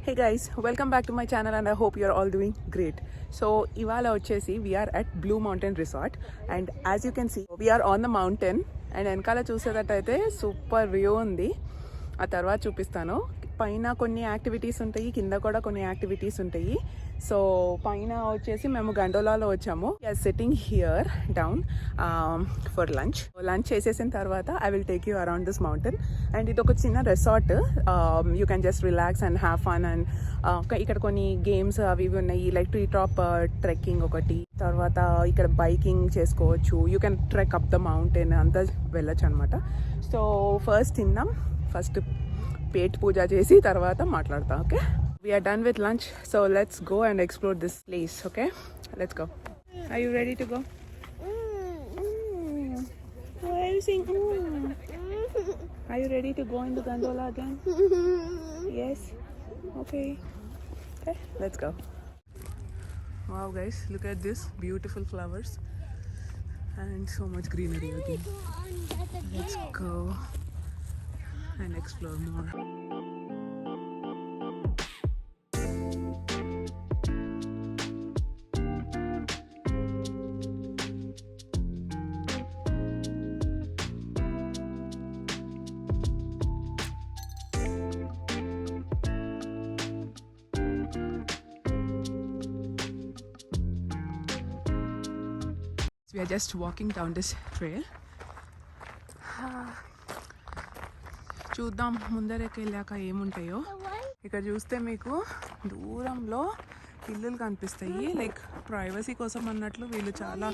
Hey guys, welcome back to my channel and I hope you're all doing great. So ivala vachesi we are at Blue Mountain Resort and as you can see we are on the mountain and enkala chusedattaithe super view undi. ఆ తర్వాత చూపిస్తాను. పైన కొన్ని activities ఉంటాయి, కింద కూడా కొన్ని activities ఉంటాయి. సో పైన వచ్చేసి మేము గండోలాలో వచ్చాము. We're sitting here down for lunch చేసేసిన తర్వాత I will take you around this mountain. And ఇది ఒక చిన్న resort, you can just relax and have fun. And ఇక్కడ కొన్ని గేమ్స్ అవి ఇవి ఉన్నాయి, లైక్ ట్రీ టాప్ ట్రెక్కింగ్ ఒకటి, తర్వాత ఇక్కడ బైకింగ్ చేసుకోవచ్చు. You can trek up the mountain అంతా వెళ్ళొచ్చు అనమాట. సో ఫస్ట్ తిన్నాం, ఫస్ట్ పేట్ పూజ చేసి తర్వాత మాట్లాడతాం. Okay, we are done with lunch. So let's go and explore this place. Okay, let's go. Are you ready to go? Why are you saying Are you ready to go in the gondola again? Yes? Okay. Okay, let's go. Wow guys, look at this beautiful flowers and so much greenery again. Let's go and explore more. We are just walking down this trail. చూద్దాం ముందరికి వెళ్ళాక ఏముంటాయో. ఇక్కడ చూస్తే మీకు దూరంలో ఇల్లులు కనిపిస్తాయి, like privacy కోసం అన్నట్లు వీళ్ళు చాలా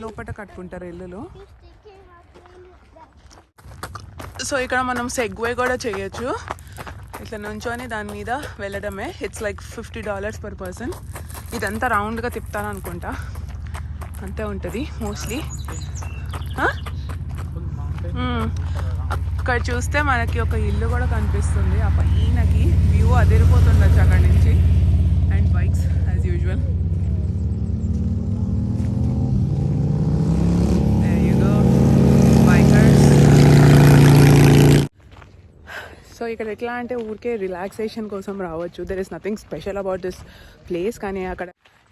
లోపట కట్టుకుంటారు ఇల్లులు. సో ఇక్కడ మనం సెగ్వే కూడా చేయొచ్చు, ఇట్లా నుంచొని దాని మీద వెళ్ళడమే. It's like $50 per person. ఇదంతా రౌండ్గా తిప్పుతాను అనుకుంటా, అంతే ఉంటుంది మోస్ట్లీ. అక్కడ చూస్తే మనకి ఒక ఇల్లు కూడా కనిపిస్తుంది, ఆ పైనకి వ్యూ అదిరిపోతుండొచ్చు అక్కడ నుంచి. And bikes as usual. So ఇక్కడ ఎట్లా అంటే ఊరికే రిలాక్సేషన్ కోసం రావచ్చు. There is nothing special about this place. కానీ అక్కడ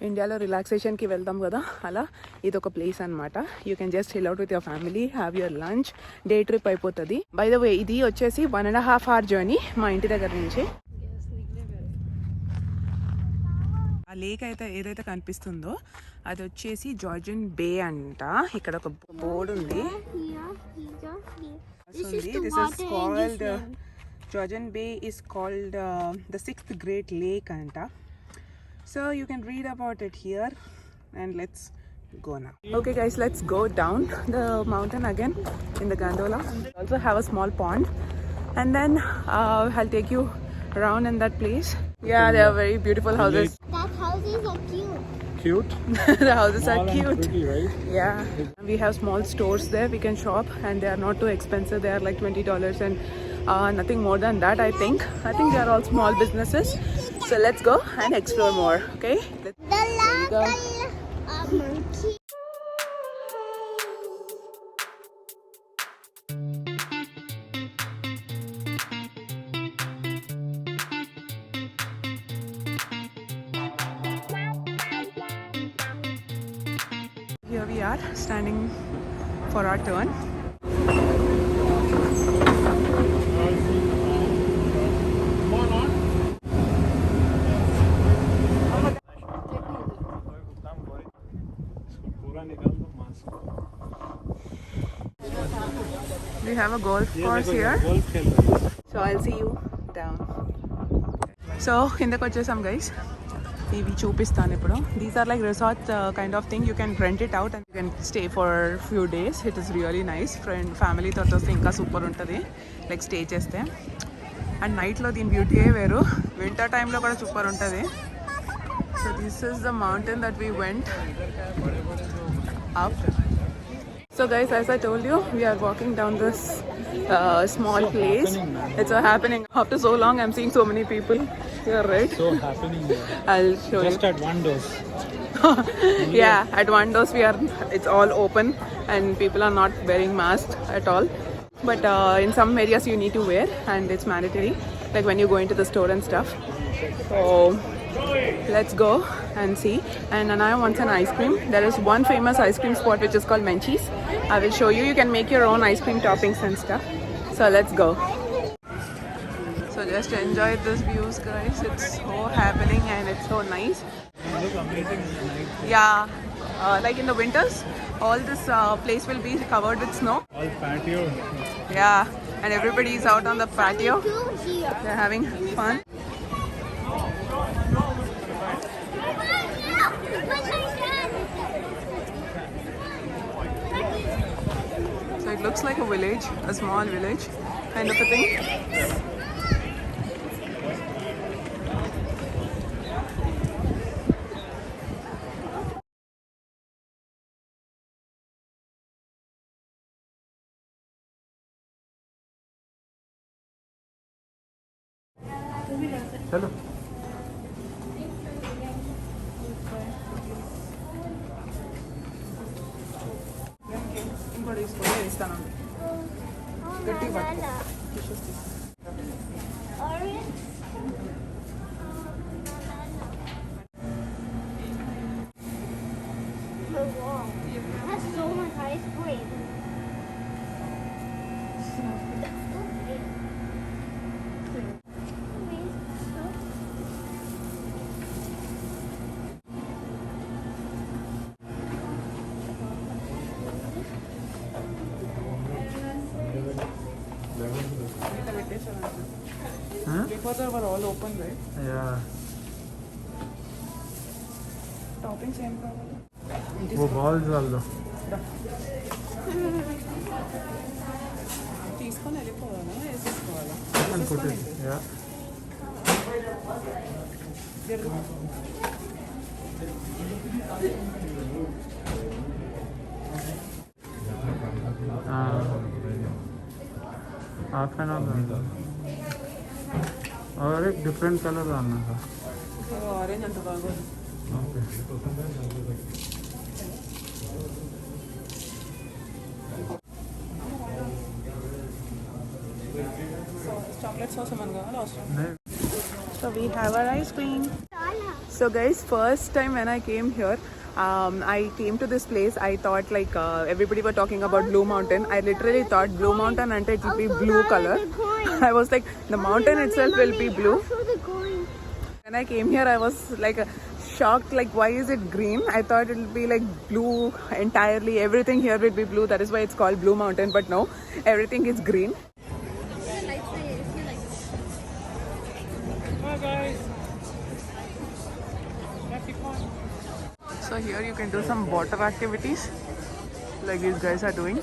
ఇండియాలో రిలాక్సేషన్కి వెళ్తాం కదా, అలా ఇది ఒక ప్లేస్ అనమాట. You can just chill out with your family, have your lunch, day trip అయిపోతుంది. బై ద వే ఇది వచ్చేసి 1.5 hour జర్నీ మా ఇంటి దగ్గర నుంచి. ఆ లేక్ అయితే ఏదైతే కనిపిస్తుందో అది వచ్చేసి జార్జియన్ బే అంట. ఇక్కడ ఒక బోర్డు ఉంది. This is called Georgian Bay is called the 6th Great Lake anta. So you can read about it here and let's go now. Okay guys, let's go down the mountain again in the gondola. We also have a small pond and then I'll take you around in that place. Yeah, they are very beautiful houses. That houses are cute. The houses are cute. Pretty, right? Yeah, we have small stores there we can shop and they are not too expensive. They are like $20 and nothing more than that. I think they are all small businesses. So let's go and explore more. Okay, let's go. monkey. Here we are standing for our turn. We have a golf course here. So I'll see you down. So కిందకి వచ్చేసాం guys. ఇవి చూపిస్తాను ఇప్పుడు. These are like resort kind of thing. You can rent it out and you can stay for few days. It is really nice. Family తో వస్తే ఇంకా super ఉంటుంది, like stay చేస్తే. అండ్ నైట్లో దీని బ్యూటీయే వేరు, వింటర్ టైంలో కూడా సూపర్ ఉంటుంది. So this is the mountain that we went up. So guys, as I told you, we are walking down this small So place. happening, man. It's a happening. After so long, I'm seeing so many people here, right? So happening here. I'll show Just you. at one dose. Yeah, at one dose it's all open and people are not wearing masks at all. But in some areas you need to wear and it's mandatory, like when you go into the store and stuff. So let's go and see. And Anaya wants an ice cream. There is one famous ice cream spot which is called Menchie's. I will show you. You can make your own ice cream toppings and stuff. So let's go. So just enjoy this views, guys. It's so happening and it's so nice. Look amazing in the night. Yeah, like in the winters, all this place will be covered with snow. All patio. Yeah, and everybody is out on the patio. Two here. They're having fun. So it looks like a village, a small village kind of a thing. Hello. ఇంకోటి తీసుకొని ఇస్తాను. గట్టిగా పట్టుకో. Orange. The wall. That's so much ice cream. Huh? Before they were all open, right? Yeah. Toppings ఏం కావాలి? वो balls वाला. తీసుకొని వెళ్ళిపోవాలా వేసేసుకోవాలా? And put it. Yeah. Half an hour और एक डिफरेंट कलर आना था. ఆరెంజ్ అంత బాగోదు. Okay. చాక్లెట్ సాస్ ఏమన్నా కావాలి అవసరం? नहीं. So we have our ice cream. So guys, first time when I came here, I came to this place. I thought like everybody were talking about Blue Mountain. I literally thought Blue Mountain and it will be blue color. I was like, the mountain itself will be blue. When I came here, I was like shocked. Like, why is it green? I thought it will be like blue entirely. Everything here will be blue. That is why it's called Blue Mountain. But no, everything is green. Hi guys. So here you can do some water activities like these guys are doing.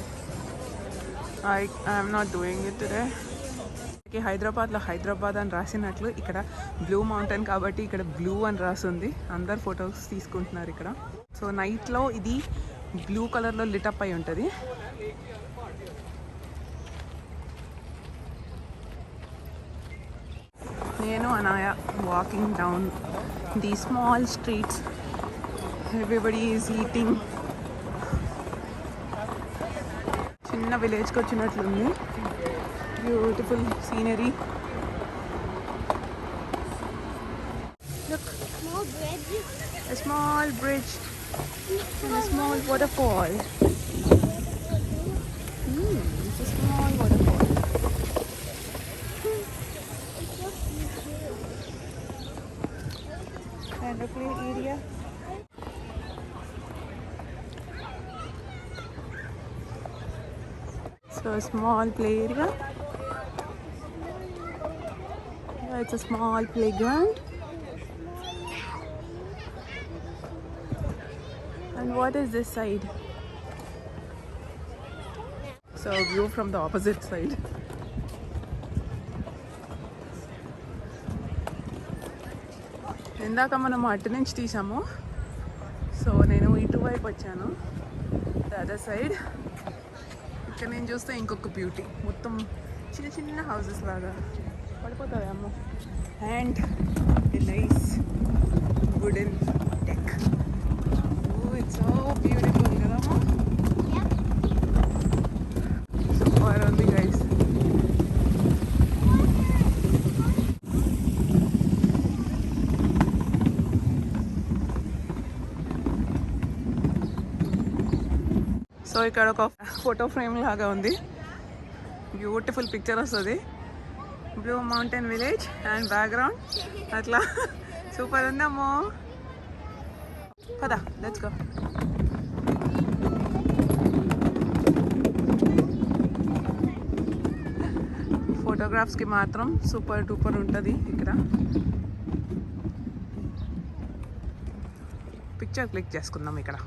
I am not doing it today. హైదరాబాద్లో హైదరాబాద్ అని రాసినట్లు ఇక్కడ blue mountain కాబట్టి ఇక్కడ blue అని రాసింది. అందరు photos తీసుకుంటున్నారు ఇక్కడ. సో నైట్లో ఇది బ్లూ కలర్లో లిటప్ అయి ఉంటుంది. నేను అనాయ walking down the small streets. Everybody is eating. చిన్న విలేజ్కి వచ్చినట్లుంది. Beautiful scenery. Look, Small bridge. a small bridge and a small waterfall. It's a small waterfall. And a play area. So a small play area. Yeah, it's a small playground. And what is this side? So view from the opposite side. ఇందాక మనం అటు నుంచి తీసాము. So నేను ఇటువైపు వచ్చాను. The other side. ఇక్కడ నేను చూస్తే ఇంకొక బ్యూటీ, మొత్తం చిన్న చిన్న హౌసెస్ లాగా పడిపోతుంది అమ్మ. And nice wooden deck. It's so beautiful కదమ్మా. సూపర్ ఉంది గైస్. సో ఇక్కడ ఒక ఫోటో ఫ్రేమ్ లాగా ఉంది, బ్యూటిఫుల్ పిక్చర్ వస్తుంది. Blue mountain village and background అట్లా సూపర్ ఉందమ్మో. పదా లెట్స్ గో. ఫోటోగ్రాఫ్స్కి మాత్రం సూపర్ డూపర్ ఉంటుంది ఇక్కడ. పిక్చర్ క్లిక్ చేసుకుందాం ఇక్కడ.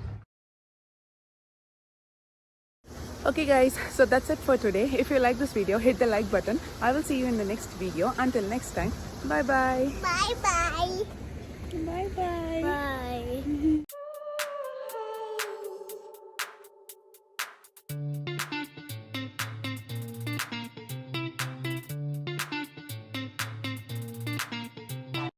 Okay guys, so that's it for today. If you like this video, hit the like button. I will see you in the next video. Until next time, bye bye. Bye bye. Bye bye. Bye.